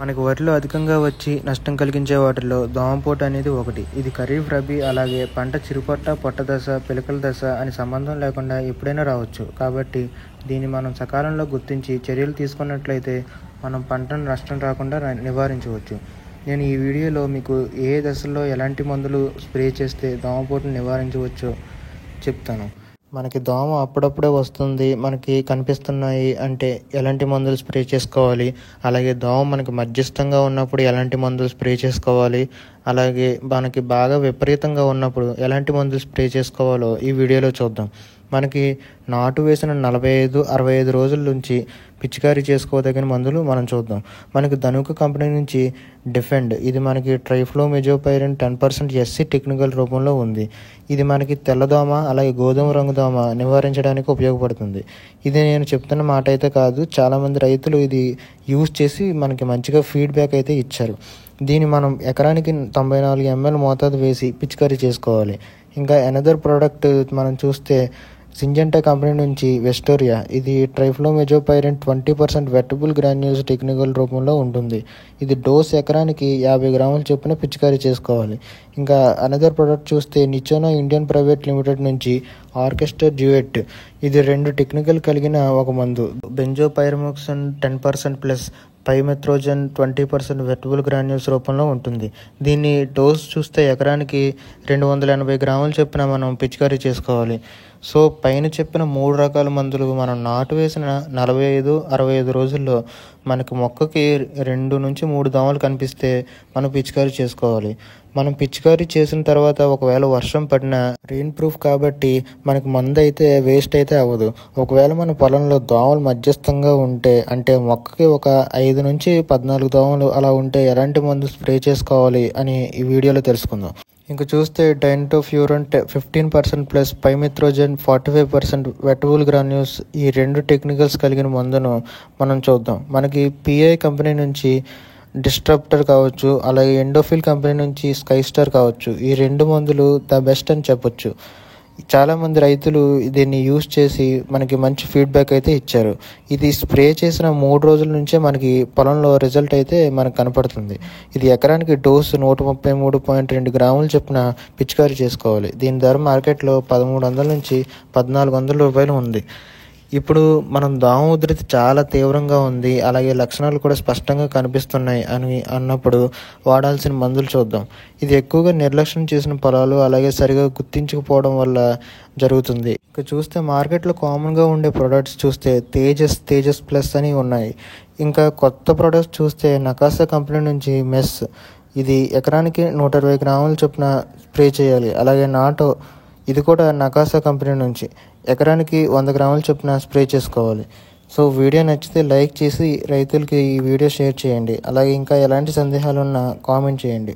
మనకి వరిలో అధికంగా వచ్చి నష్టం కలిగించే వాటిల్లో దోమపోటు అనేది ఒకటి. ఇది ఖరీఫ్, రబీ అలాగే పంట చిరుపట్ట, పొట్ట దశ, పిలకల దశ అని సంబంధం లేకుండా ఎప్పుడైనా రావచ్చు. కాబట్టి దీన్ని మనం సకాలంలో గుర్తించి చర్యలు తీసుకున్నట్లయితే మనం పంటను నష్టం రాకుండా నివారించవచ్చు. నేను ఈ వీడియోలో మీకు ఏ దశల్లో ఎలాంటి మందులు స్ప్రే చేస్తే దోమపోటును నివారించవచ్చో చెప్తాను. మనకి దోమ అప్పుడప్పుడే వస్తుంది, మనకి కనిపిస్తున్నాయి అంటే ఎలాంటి మందులు స్ప్రే చేసుకోవాలి, అలాగే దోమ మనకి మధ్యస్థంగా ఉన్నప్పుడు ఎలాంటి మందులు స్ప్రే చేసుకోవాలి, అలాగే మనకి బాగా విపరీతంగా ఉన్నప్పుడు ఎలాంటి మందులు స్ప్రే చేసుకోవాలో ఈ వీడియోలో చూద్దాం. మనకి నాటు వేసిన 45-65 రోజుల నుంచి పిచికారీ చేసుకోదగిన మందులు మనం చూద్దాం. మనకి ధనుక కంపెనీ నుంచి డిఫెండ్, ఇది మనకి ట్రైఫ్లోమెజోపైరిన్ 10% SC టెక్నికల్ రూపంలో ఉంది. ఇది మనకి తెల్లదోమ అలాగే గోధుమ రంగు దోమ నివారించడానికి ఉపయోగపడుతుంది. ఇది నేను చెప్తున్న మాట అయితే కాదు, చాలామంది రైతులు ఇది యూజ్ చేసి మనకి మంచిగా ఫీడ్బ్యాక్ అయితే ఇచ్చారు. దీన్ని మనం ఎకరానికి 94 ml మోతాదు వేసి పిచికారీ చేసుకోవాలి. ఇంకా అనదర్ ప్రోడక్ట్ మనం చూస్తే సింజెంటా కంపెనీ నుంచి వెస్టోరియా, ఇది ట్రైఫ్లోమెజోపైరిన్ 20% వెట్టబుల్ గ్రాన్యూల్స్ టెక్నికల్ రూపంలో ఉంటుంది. ఇది డోస్ ఎకరానికి 50 గ్రాముల చొప్పున పిచికారీ చేసుకోవాలి. ఇంకా అనదర్ ప్రోడక్ట్ చూస్తే నిచోనా ఇండియన్ ప్రైవేట్ లిమిటెడ్ నుంచి ఆర్కెస్ట్రా డ్యూయెట్, ఇది 2 టెక్నికల్ కలిగిన ఒక మందు. బెంజోపైరమోక్సిన్ 10% ప్లస్ పైమెత్రోజన్ 20% వెట్టబుల్ గ్రాన్యూల్స్ రూపంలో ఉంటుంది. దీన్ని డోస్ చూస్తే ఎకరానికి 280 గ్రాముల చొప్పున మనం పిచికారీ చేసుకోవాలి. సో పైన చెప్పిన 3 రకాల మందులు మనం నాటు వేసిన 45-65 రోజుల్లో మనకి మొక్కకి 2 నుంచి 3 దోమలు కనిపిస్తే మనం పిచికారీ చేసుకోవాలి. మనం పిచికారీ చేసిన తర్వాత ఒకవేళ వర్షం పడినా రెయిన్ ప్రూఫ్ కాబట్టి మనకి మందు అయితే వేస్ట్ అయితే అవ్వదు. ఒకవేళ మన పొలంలో దోమలు మధ్యస్థంగా ఉంటే, అంటే మొక్కకి ఒక 5 నుంచి 14 దోమలు అలా ఉంటే ఎలాంటి మందు స్ప్రే చేసుకోవాలి అని ఈ వీడియోలో తెలుసుకుందాం. ఇంకా చూస్తే డైనటోఫ్యూరన్ 15% ప్లస్ పైమెత్రోజన్ 45% వెట్టబుల్ గ్రాన్యూల్స్, ఈ 2 టెక్నికల్స్ కలిగిన మందును మనం చూద్దాం. మనకి PI కంపెనీ నుంచి డిస్ట్రప్టర్ కావచ్చు, అలాగే ఎండోఫిల్ కంపెనీ నుంచి స్కైస్టార్ కావచ్చు. ఈ 2 మందులు ద బెస్ట్ అని చెప్పొచ్చు. చాలామంది రైతులు దీన్ని యూజ్ చేసి మనకి మంచి ఫీడ్బ్యాక్ అయితే ఇచ్చారు. ఇది స్ప్రే చేసిన 3 రోజుల నుంచే మనకి పొలంలో రిజల్ట్ అయితే మనకు కనపడుతుంది. ఇది ఎకరానికి డోసు 133.2 గ్రాములు చొప్పున పిచికారీ చేసుకోవాలి. దీని ధర మార్కెట్లో 1300 నుంచి 1400 రూపాయలు ఉంది. ఇప్పుడు మనం దోమ ఉధృతి చాలా తీవ్రంగా ఉంది, అలాగే లక్షణాలు కూడా స్పష్టంగా కనిపిస్తున్నాయి అని అన్నప్పుడు వాడాల్సిన మందులు చూద్దాం. ఇది ఎక్కువగా నిర్లక్ష్యం చేసిన పొలాలు అలాగే సరిగా గుర్తించకపోవడం వల్ల జరుగుతుంది. ఇక చూస్తే మార్కెట్లో కామన్గా ఉండే ప్రొడక్ట్స్ చూస్తే తేజస్ ప్లస్ అని ఉన్నాయి. ఇంకా కొత్త ప్రొడక్ట్స్ చూస్తే నకాసా కంపెనీ నుంచి మెస్, ఇది ఎకరానికి 120 గ్రాముల చొప్పున స్ప్రే చేయాలి. అలాగే నాటో, ఇది కూడా నకాసా కంపెనీ నుంచి ఎకరానికి 100 గ్రాముల చొప్పున స్ప్రే చేసుకోవాలి. సో వీడియో నచ్చితే లైక్ చేసి రైతులకి ఈ వీడియో షేర్ చేయండి. అలాగే ఇంకా ఎలాంటి సందేహాలు ఉన్నా కామెంట్ చేయండి.